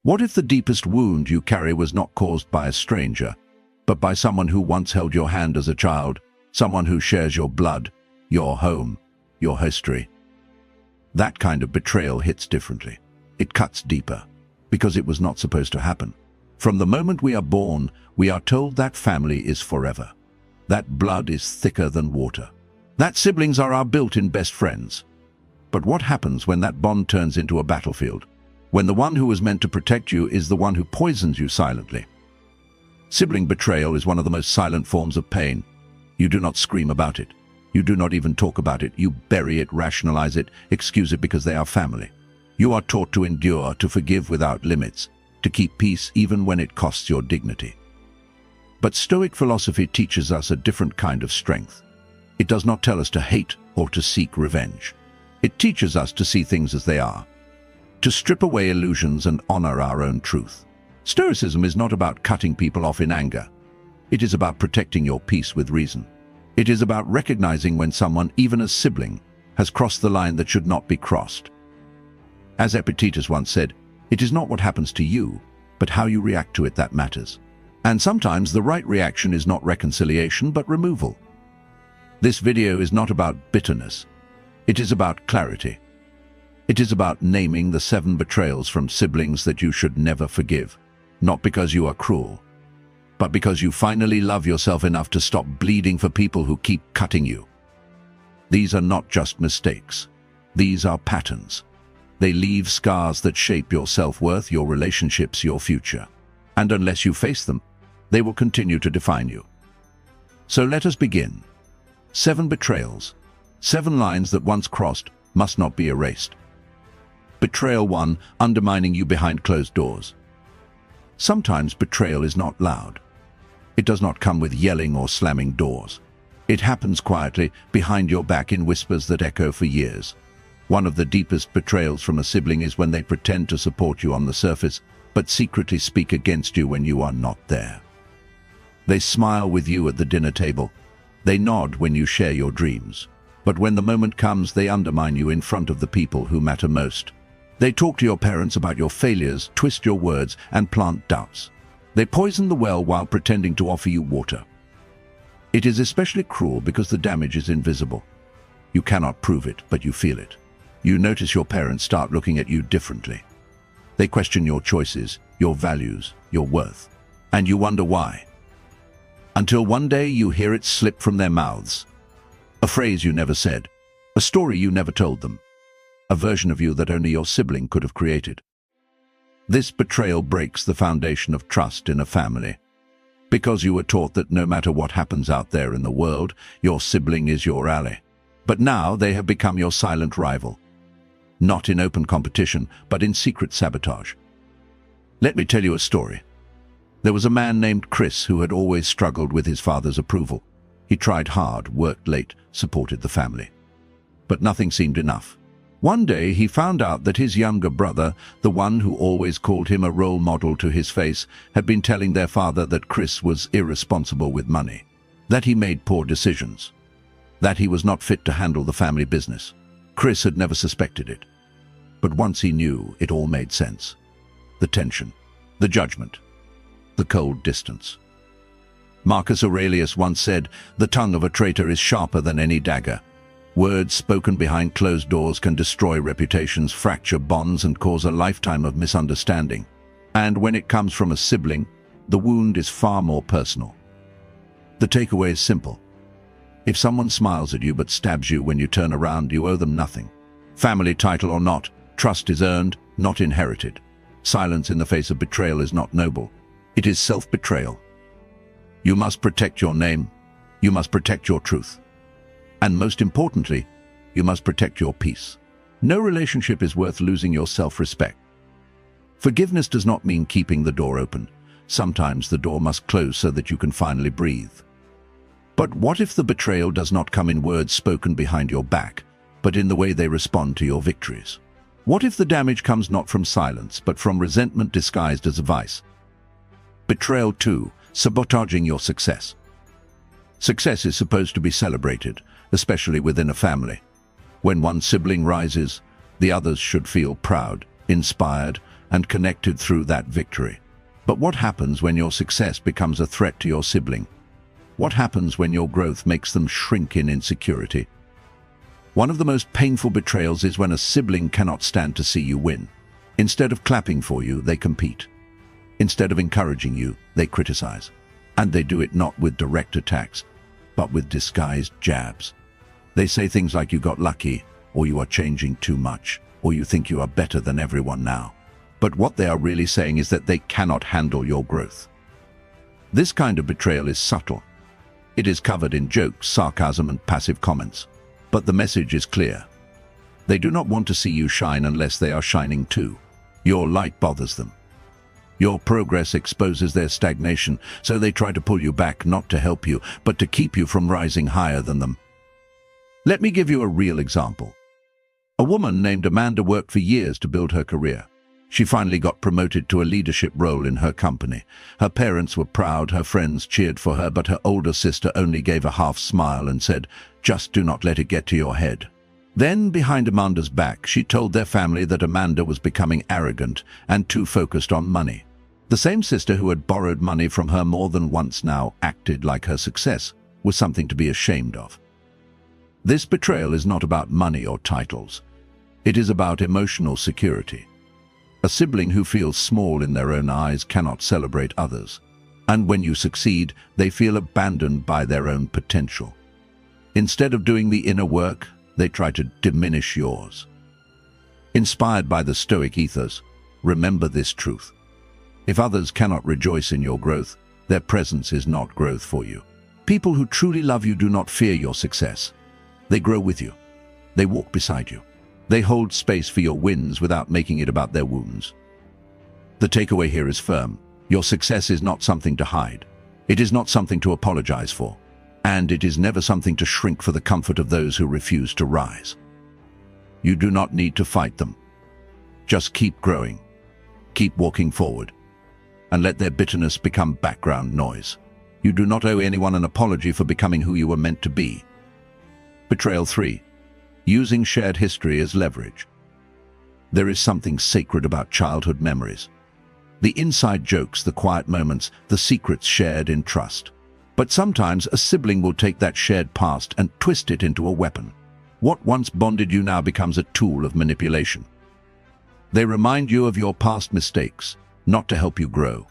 What if the deepest wound you carry was not caused by a stranger, but by someone who once held your hand as a child, someone who shares your blood, your home, your history? That kind of betrayal hits differently. It cuts deeper, because it was not supposed to happen. From the moment we are born, we are told that family is forever. That blood is thicker than water. That siblings are our built-in best friends. But what happens when that bond turns into a battlefield? When the one who was meant to protect you is the one who poisons you silently? Sibling betrayal is one of the most silent forms of pain. You do not scream about it. You do not even talk about it. You bury it, rationalize it, excuse it because they are family. You are taught to endure, to forgive without limits, to keep peace even when it costs your dignity. But Stoic philosophy teaches us a different kind of strength. It does not tell us to hate or to seek revenge. It teaches us to see things as they are, to strip away illusions and honor our own truth. Stoicism is not about cutting people off in anger. It is about protecting your peace with reason. It is about recognizing when someone, even a sibling, has crossed the line that should not be crossed. As Epictetus once said, it is not what happens to you, but how you react to it that matters. And sometimes the right reaction is not reconciliation, but removal. This video is not about bitterness. It is about clarity. It is about naming the 7 betrayals from siblings that you should never forgive, not because you are cruel, but because you finally love yourself enough to stop bleeding for people who keep cutting you. These are not just mistakes. These are patterns. They leave scars that shape your self-worth, your relationships, your future. And unless you face them, they will continue to define you. So let us begin. 7 betrayals. 7 lines that once crossed must not be erased. Betrayal 1, undermining you behind closed doors. Sometimes betrayal is not loud. It does not come with yelling or slamming doors. It happens quietly, behind your back, in whispers that echo for years. One of the deepest betrayals from a sibling is when they pretend to support you on the surface, but secretly speak against you when you are not there. They smile with you at the dinner table. They nod when you share your dreams. But when the moment comes, they undermine you in front of the people who matter most. They talk to your parents about your failures, twist your words, and plant doubts. They poison the well while pretending to offer you water. It is especially cruel because the damage is invisible. You cannot prove it, but you feel it. You notice your parents start looking at you differently. They question your choices, your values, your worth, and you wonder why. Until one day you hear it slip from their mouths. A phrase you never said, a story you never told them, a version of you that only your sibling could have created. This betrayal breaks the foundation of trust in a family. Because you were taught that no matter what happens out there in the world, your sibling is your ally. But now they have become your silent rival. Not in open competition, but in secret sabotage. Let me tell you a story. There was a man named Chris who had always struggled with his father's approval. He tried hard, worked late, supported the family. But nothing seemed enough. One day he found out that his younger brother, the one who always called him a role model to his face, had been telling their father that Chris was irresponsible with money, that he made poor decisions, that he was not fit to handle the family business. Chris had never suspected it. But once he knew, it all made sense. The tension, the judgment, the cold distance. Marcus Aurelius once said, "The tongue of a traitor is sharper than any dagger." Words spoken behind closed doors can destroy reputations, fracture bonds, and cause a lifetime of misunderstanding. And when it comes from a sibling, the wound is far more personal. The takeaway is simple. If someone smiles at you but stabs you when you turn around, you owe them nothing. Family title or not, trust is earned, not inherited. Silence in the face of betrayal is not noble. It is self-betrayal. You must protect your name. You must protect your truth. And most importantly, you must protect your peace. No relationship is worth losing your self-respect. Forgiveness does not mean keeping the door open. Sometimes the door must close so that you can finally breathe. But what if the betrayal does not come in words spoken behind your back, but in the way they respond to your victories? What if the damage comes not from silence, but from resentment disguised as a vice? Betrayal 2, sabotaging your success. Success is supposed to be celebrated, especially within a family. When one sibling rises, the others should feel proud, inspired, and connected through that victory. But what happens when your success becomes a threat to your sibling? What happens when your growth makes them shrink in insecurity? One of the most painful betrayals is when a sibling cannot stand to see you win. Instead of clapping for you, they compete. Instead of encouraging you, they criticize. And they do it not with direct attacks, but with disguised jabs. They say things like you got lucky, or you are changing too much, or you think you are better than everyone now. But what they are really saying is that they cannot handle your growth. This kind of betrayal is subtle. It is covered in jokes, sarcasm, and passive comments. But the message is clear. They do not want to see you shine unless they are shining too. Your light bothers them. Your progress exposes their stagnation, so they try to pull you back, not to help you, but to keep you from rising higher than them. Let me give you a real example. A woman named Amanda worked for years to build her career. She finally got promoted to a leadership role in her company. Her parents were proud, her friends cheered for her, but her older sister only gave a half smile and said, "Just do not let it get to your head." Then, behind Amanda's back, she told their family that Amanda was becoming arrogant and too focused on money. The same sister who had borrowed money from her more than once now acted like her success was something to be ashamed of. This betrayal is not about money or titles. It is about emotional security. A sibling who feels small in their own eyes cannot celebrate others. And when you succeed, they feel abandoned by their own potential. Instead of doing the inner work, they try to diminish yours. Inspired by the Stoic ethos, remember this truth. If others cannot rejoice in your growth, their presence is not growth for you. People who truly love you do not fear your success. They grow with you. They walk beside you. They hold space for your wins without making it about their wounds. The takeaway here is firm. Your success is not something to hide. It is not something to apologize for. And it is never something to shrink for the comfort of those who refuse to rise. You do not need to fight them. Just keep growing. Keep walking forward. And let their bitterness become background noise. You do not owe anyone an apology for becoming who you were meant to be. Betrayal 3. Using shared history as leverage. There is something sacred about childhood memories. The inside jokes, the quiet moments, the secrets shared in trust. But sometimes a sibling will take that shared past and twist it into a weapon. What once bonded you now becomes a tool of manipulation. They remind you of your past mistakes, not to help you grow,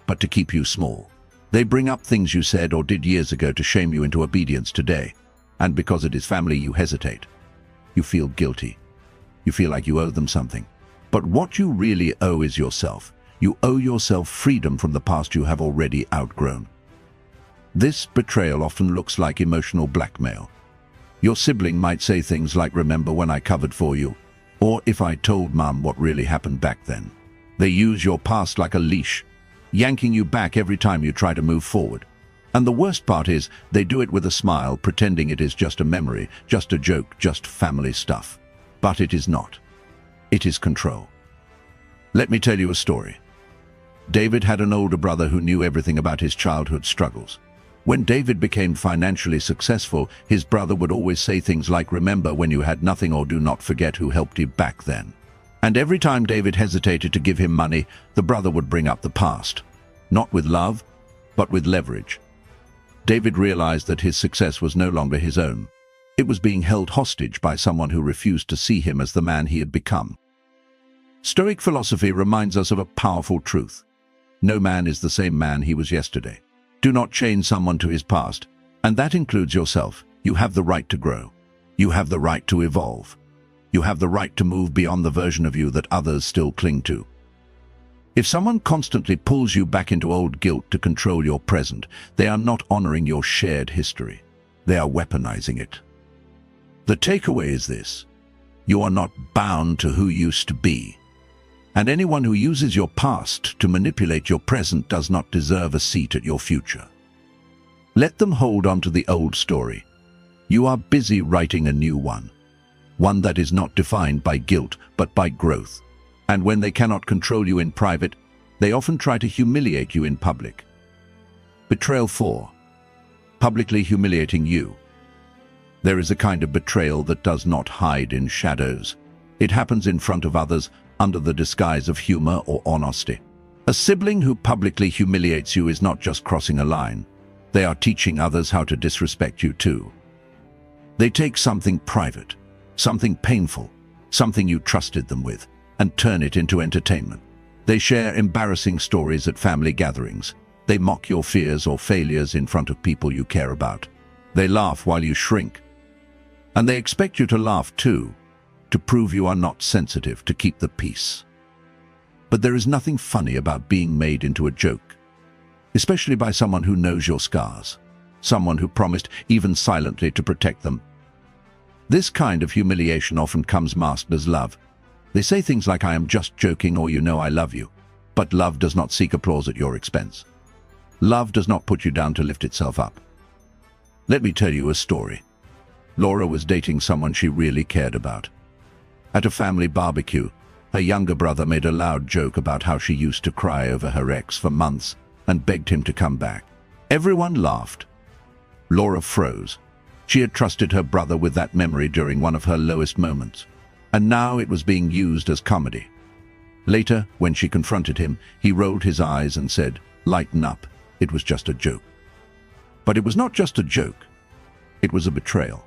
but to keep you small. They bring up things you said or did years ago to shame you into obedience today. And because it is family, you hesitate. You feel guilty. You feel like you owe them something. But what you really owe is yourself. You owe yourself freedom from the past you have already outgrown. This betrayal often looks like emotional blackmail. Your sibling might say things like, "Remember when I covered for you?" Or, "If I told Mum what really happened back then." They use your past like a leash, yanking you back every time you try to move forward. And the worst part is, they do it with a smile, pretending it is just a memory, just a joke, just family stuff. But it is not. It is control. Let me tell you a story. David had an older brother who knew everything about his childhood struggles. When David became financially successful, his brother would always say things like, "Remember when you had nothing," or "Do not forget who helped you back then." And every time David hesitated to give him money, the brother would bring up the past. Not with love, but with leverage. David realized that his success was no longer his own. It was being held hostage by someone who refused to see him as the man he had become. Stoic philosophy reminds us of a powerful truth. No man is the same man he was yesterday. Do not chain someone to his past, and that includes yourself. You have the right to grow. You have the right to evolve. You have the right to move beyond the version of you that others still cling to. If someone constantly pulls you back into old guilt to control your present, they are not honoring your shared history. They are weaponizing it. The takeaway is this: you are not bound to who you used to be. And anyone who uses your past to manipulate your present does not deserve a seat at your future. Let them hold on to the old story. You are busy writing a new one that is not defined by guilt, but by growth. And when they cannot control you in private, they often try to humiliate you in public. Betrayal 4. Publicly humiliating you. There is a kind of betrayal that does not hide in shadows. It happens in front of others, under the disguise of humor or honesty. A sibling who publicly humiliates you is not just crossing a line. They are teaching others how to disrespect you too. They take something private, something painful, something you trusted them with, and turn it into entertainment. They share embarrassing stories at family gatherings. They mock your fears or failures in front of people you care about. They laugh while you shrink. And they expect you to laugh too, to prove you are not sensitive, to keep the peace. But there is nothing funny about being made into a joke, especially by someone who knows your scars, someone who promised, even silently, to protect them. This kind of humiliation often comes masked as love. They say things like, "I am just joking," or "You know I love you." But love does not seek applause at your expense. Love does not put you down to lift itself up. Let me tell you a story. Laura was dating someone she really cared about. At a family barbecue, her younger brother made a loud joke about how she used to cry over her ex for months and begged him to come back. Everyone laughed. Laura froze. She had trusted her brother with that memory during one of her lowest moments, and now it was being used as comedy. Later, when she confronted him, he rolled his eyes and said, "Lighten up, it was just a joke." But it was not just a joke. It was a betrayal.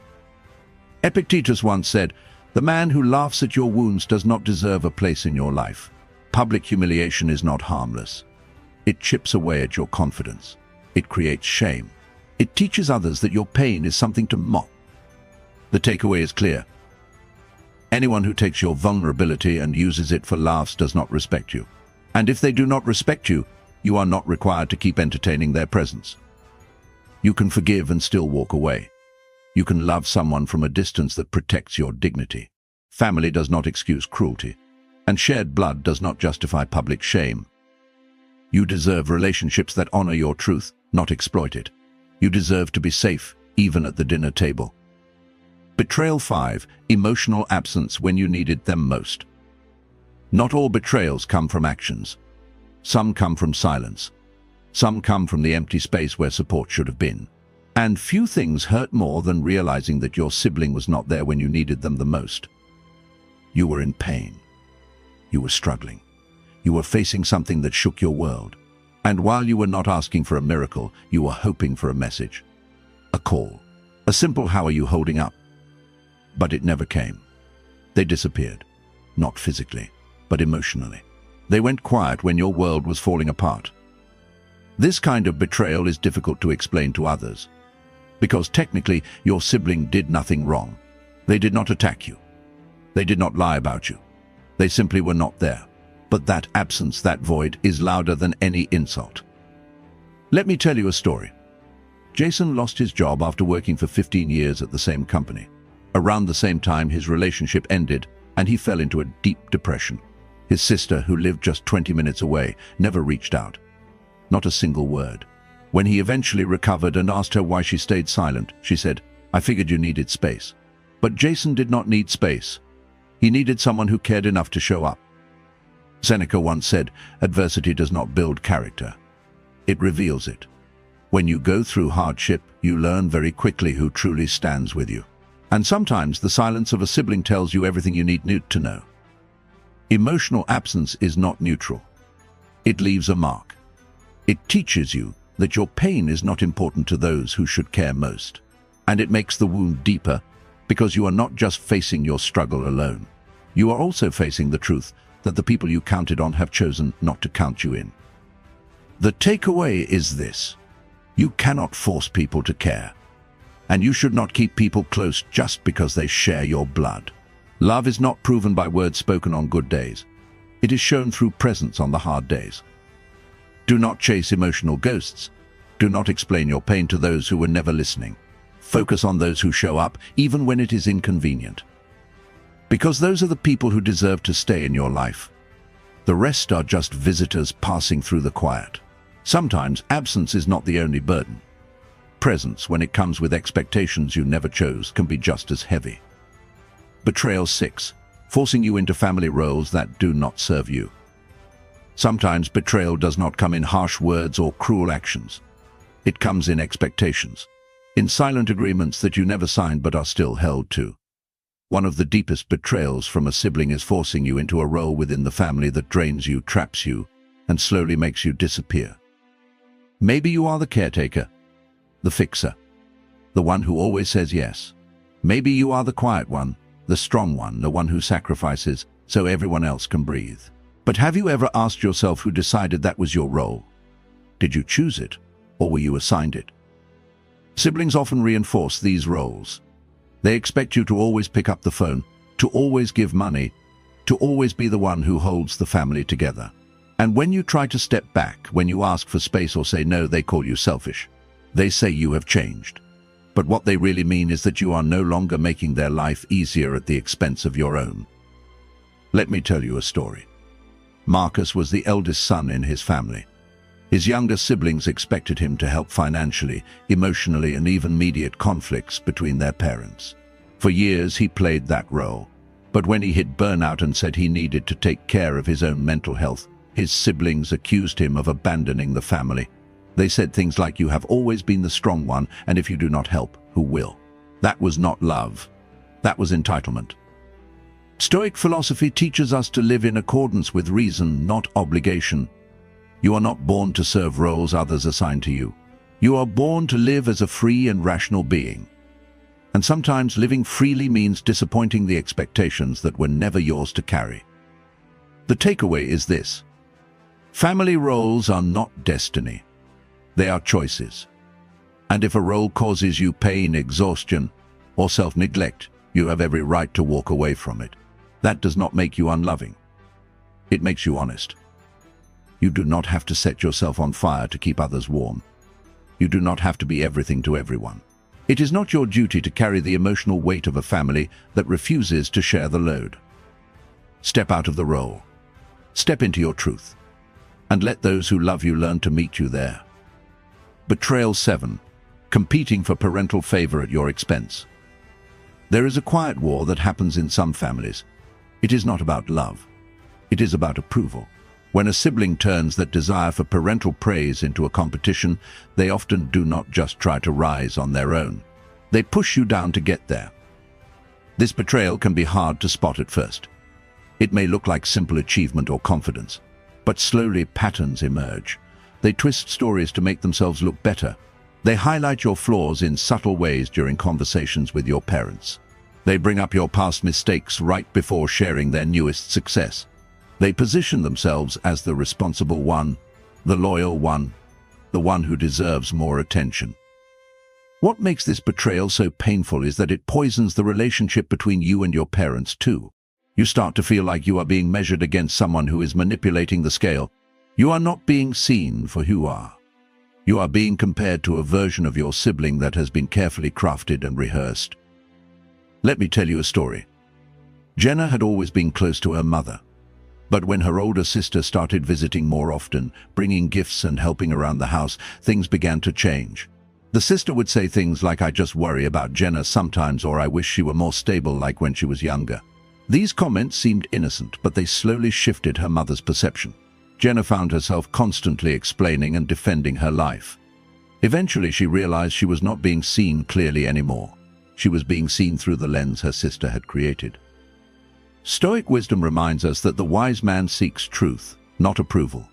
Epictetus once said, "The man who laughs at your wounds does not deserve a place in your life." Public humiliation is not harmless. It chips away at your confidence. It creates shame. It teaches others that your pain is something to mock. The takeaway is clear. Anyone who takes your vulnerability and uses it for laughs does not respect you. And if they do not respect you, you are not required to keep entertaining their presence. You can forgive and still walk away. You can love someone from a distance that protects your dignity. Family does not excuse cruelty, and shared blood does not justify public shame. You deserve relationships that honor your truth, not exploit it. You deserve to be safe, even at the dinner table. Betrayal 5. Emotional absence when you needed them most. Not all betrayals come from actions. Some come from silence. Some come from the empty space where support should have been. And few things hurt more than realizing that your sibling was not there when you needed them the most. You were in pain. You were struggling. You were facing something that shook your world. And while you were not asking for a miracle, you were hoping for a message. A call. A simple "How are you holding up?" But it never came. They disappeared. Not physically, but emotionally. They went quiet when your world was falling apart. This kind of betrayal is difficult to explain to others, because technically your sibling did nothing wrong. They did not attack you. They did not lie about you. They simply were not there. But that absence, that void, is louder than any insult. Let me tell you a story. Jason lost his job after working for 15 years at the same company. Around the same time, his relationship ended, and he fell into a deep depression. His sister, who lived just 20 minutes away, never reached out. Not a single word. When he eventually recovered and asked her why she stayed silent, she said, "I figured you needed space." But Jason did not need space. He needed someone who cared enough to show up. Seneca once said, "Adversity does not build character. It reveals it." When you go through hardship, you learn very quickly who truly stands with you. And sometimes the silence of a sibling tells you everything you need to know. Emotional absence is not neutral. It leaves a mark. It teaches you that your pain is not important to those who should care most. And it makes the wound deeper, because you are not just facing your struggle alone. You are also facing the truth that the people you counted on have chosen not to count you in. The takeaway is this: you cannot force people to care, and you should not keep people close just because they share your blood. Love is not proven by words spoken on good days. It is shown through presence on the hard days. Do not chase emotional ghosts. Do not explain your pain to those who were never listening. Focus on those who show up, even when it is inconvenient. Because those are the people who deserve to stay in your life. The rest are just visitors passing through the quiet. Sometimes absence is not the only burden. Presence, when it comes with expectations you never chose, can be just as heavy. Betrayal 6. Forcing you into family roles that do not serve you. Sometimes betrayal does not come in harsh words or cruel actions. It comes in expectations, in silent agreements that you never signed but are still held to. One of the deepest betrayals from a sibling is forcing you into a role within the family that drains you, traps you, and slowly makes you disappear. Maybe you are the caretaker, the fixer, the one who always says yes. Maybe you are the quiet one, the strong one, the one who sacrifices so everyone else can breathe. But have you ever asked yourself who decided that was your role? Did you choose it, or were you assigned it? Siblings often reinforce these roles. They expect you to always pick up the phone, to always give money, to always be the one who holds the family together. And when you try to step back, when you ask for space or say no, they call you selfish. They say you have changed. But what they really mean is that you are no longer making their life easier at the expense of your own. Let me tell you a story. Marcus was the eldest son in his family. His younger siblings expected him to help financially, emotionally, and even mediate conflicts between their parents. For years, he played that role. But when he hit burnout and said he needed to take care of his own mental health, his siblings accused him of abandoning the family. They said things like, "You have always been the strong one, and if you do not help, who will?" That was not love. That was entitlement. Stoic philosophy teaches us to live in accordance with reason, not obligation. You are not born to serve roles others assign to you. You are born to live as a free and rational being. And sometimes living freely means disappointing the expectations that were never yours to carry. The takeaway is this: family roles are not destiny. They are choices. And if a role causes you pain, exhaustion, or self-neglect, you have every right to walk away from it. That does not make you unloving. It makes you honest. You do not have to set yourself on fire to keep others warm. You do not have to be everything to everyone. It is not your duty to carry the emotional weight of a family that refuses to share the load. Step out of the role. Step into your truth. And let those who love you learn to meet you there. Betrayal 7. Competing for parental favor at your expense. There is a quiet war that happens in some families. It is not about love. It is about approval. When a sibling turns that desire for parental praise into a competition, they often do not just try to rise on their own. They push you down to get there. This betrayal can be hard to spot at first. It may look like simple achievement or confidence, but slowly patterns emerge. They twist stories to make themselves look better. They highlight your flaws in subtle ways during conversations with your parents. They bring up your past mistakes right before sharing their newest success. They position themselves as the responsible one, the loyal one, the one who deserves more attention. What makes this betrayal so painful is that it poisons the relationship between you and your parents too. You start to feel like you are being measured against someone who is manipulating the scale. You are not being seen for who you are. You are being compared to a version of your sibling that has been carefully crafted and rehearsed. Let me tell you a story. Jenna had always been close to her mother. But when her older sister started visiting more often, bringing gifts and helping around the house, things began to change. The sister would say things like, "I just worry about Jenna sometimes," or "I wish she were more stable like when she was younger." These comments seemed innocent, but they slowly shifted her mother's perception. Jenna found herself constantly explaining and defending her life. Eventually, she realized she was not being seen clearly anymore. She was being seen through the lens her sister had created. Stoic wisdom reminds us that the wise man seeks truth, not approval.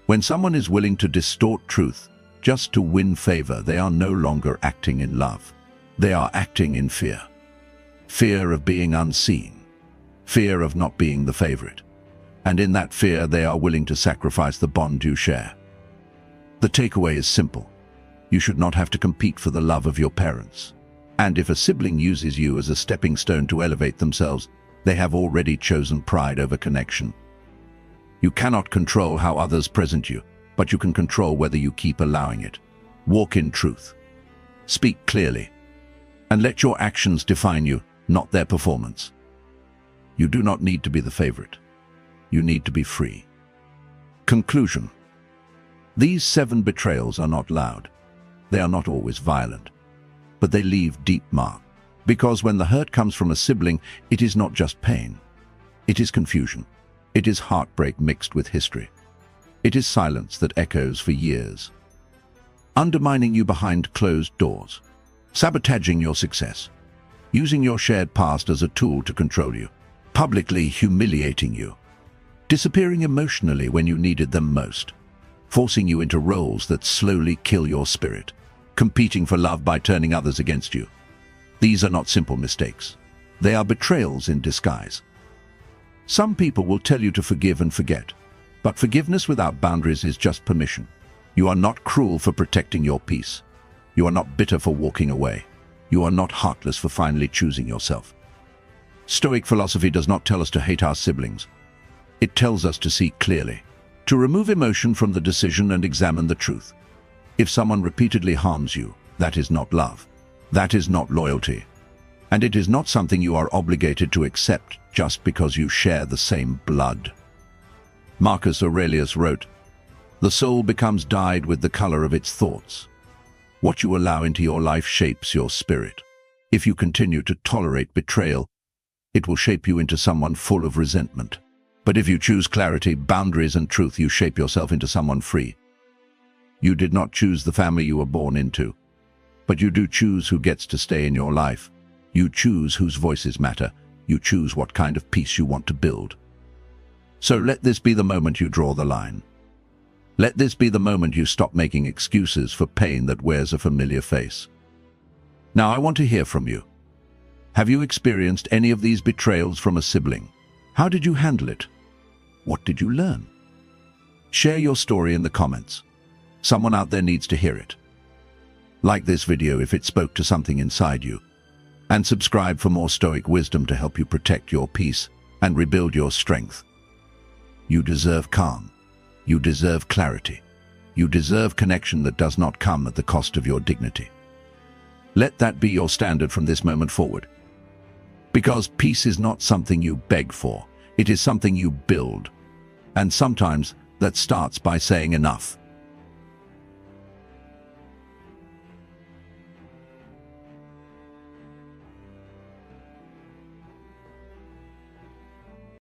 When someone is willing to distort truth just to win favor, they are no longer acting in love. They are acting in fear. Fear of being unseen. Fear of not being the favorite. And in that fear, they are willing to sacrifice the bond you share. The takeaway is simple. You should not have to compete for the love of your parents. And if a sibling uses you as a stepping stone to elevate themselves, they have already chosen pride over connection. You cannot control how others present you, but you can control whether you keep allowing it. Walk in truth. Speak clearly. And let your actions define you, not their performance. You do not need to be the favorite. You need to be free. Conclusion. These 7 betrayals are not loud. They are not always violent. But they leave deep marks. Because when the hurt comes from a sibling, it is not just pain. It is confusion. It is heartbreak mixed with history. It is silence that echoes for years, undermining you behind closed doors, sabotaging your success. using your shared past as a tool to control you, publicly humiliating you, disappearing emotionally when you needed them most, forcing you into roles that slowly kill your spirit, competing for love by turning others against you. These are not simple mistakes. They are betrayals in disguise. Some people will tell you to forgive and forget, but forgiveness without boundaries is just permission. You are not cruel for protecting your peace. You are not bitter for walking away. You are not heartless for finally choosing yourself. Stoic philosophy does not tell us to hate our siblings. It tells us to see clearly, to remove emotion from the decision and examine the truth. If someone repeatedly harms you, that is not love. That is not loyalty. And it is not something you are obligated to accept just because you share the same blood. Marcus Aurelius wrote, "The soul becomes dyed with the color of its thoughts. What you allow into your life shapes your spirit. If you continue to tolerate betrayal, it will shape you into someone full of resentment. But if you choose clarity, boundaries, and truth, you shape yourself into someone free. You did not choose the family you were born into, but you do choose who gets to stay in your life. You choose whose voices matter. You choose what kind of peace you want to build. So let this be the moment you draw the line. Let this be the moment you stop making excuses for pain that wears a familiar face. Now I want to hear from you. Have you experienced any of these betrayals from a sibling? How did you handle it? What did you learn? Share your story in the comments. Someone out there needs to hear it. Like this video if it spoke to something inside you. And subscribe for more Stoic wisdom to help you protect your peace and rebuild your strength. You deserve calm. You deserve clarity. You deserve connection that does not come at the cost of your dignity. Let that be your standard from this moment forward. Because peace is not something you beg for. It is something you build. And sometimes that starts by saying enough.